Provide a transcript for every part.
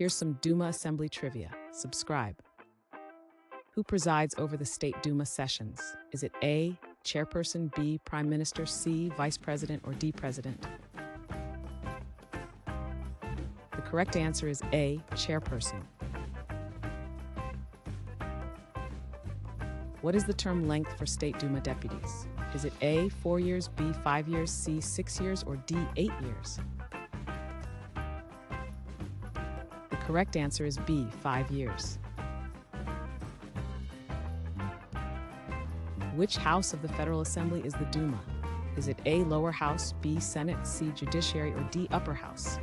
Here's some Duma Assembly trivia. Subscribe. Who presides over the State Duma sessions? Is it A, Chairperson, B, Prime Minister, C, Vice President, or D, President? The correct answer is A, Chairperson. What is the term length for State Duma deputies? Is it A, 4 years, B, 5 years, C, 6 years, or D, 8 years? The correct answer is B, 5 years. Which house of the Federal Assembly is the Duma? Is it A, lower house, B, Senate, C, judiciary, or D, upper house?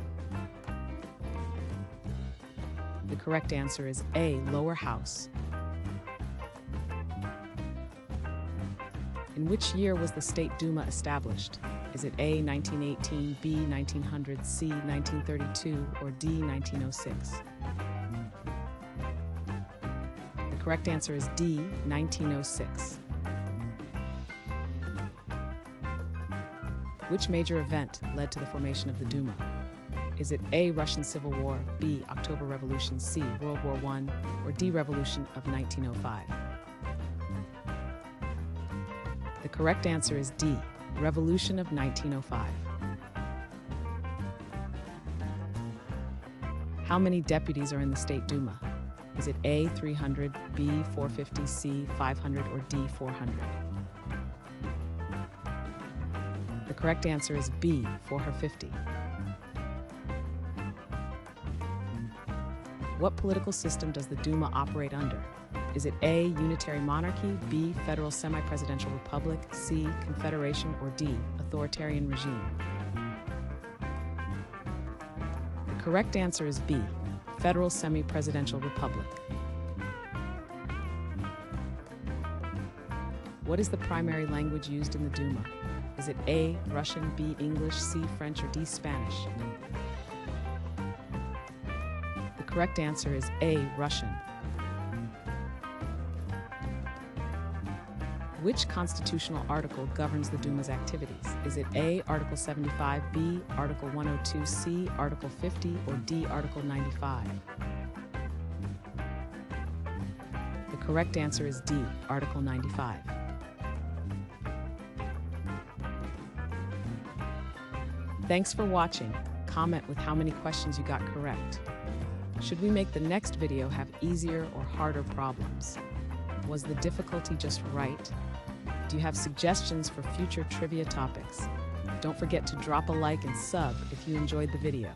The correct answer is A, lower house. In which year was the State Duma established? Is it A, 1918, B, 1900, C, 1932, or D, 1906? The correct answer is D, 1906. Which major event led to the formation of the Duma? Is it A, Russian Civil War, B, October Revolution, C, World War I, or D, Revolution of 1905? The correct answer is D, Revolution of 1905. How many deputies are in the State Duma? Is it A, 300, B, 450, C, 500, or D, 400? The correct answer is B, 450. What political system does the Duma operate under? Is it A, unitary monarchy, B, federal semi-presidential republic, C, confederation, or D, authoritarian regime? The correct answer is B, federal semi-presidential republic. What is the primary language used in the Duma? Is it A, Russian, B, English, C, French, or D, Spanish? The correct answer is A, Russian. Which constitutional article governs the Duma's activities? Is it A, Article 75, B, Article 102, C, Article 50, or D, Article 95? The correct answer is D, Article 95. Thanks for watching. Comment with how many questions you got correct. Should we make the next video have easier or harder problems? Was the difficulty just right? Do you have suggestions for future trivia topics? Don't forget to drop a like and sub if you enjoyed the video.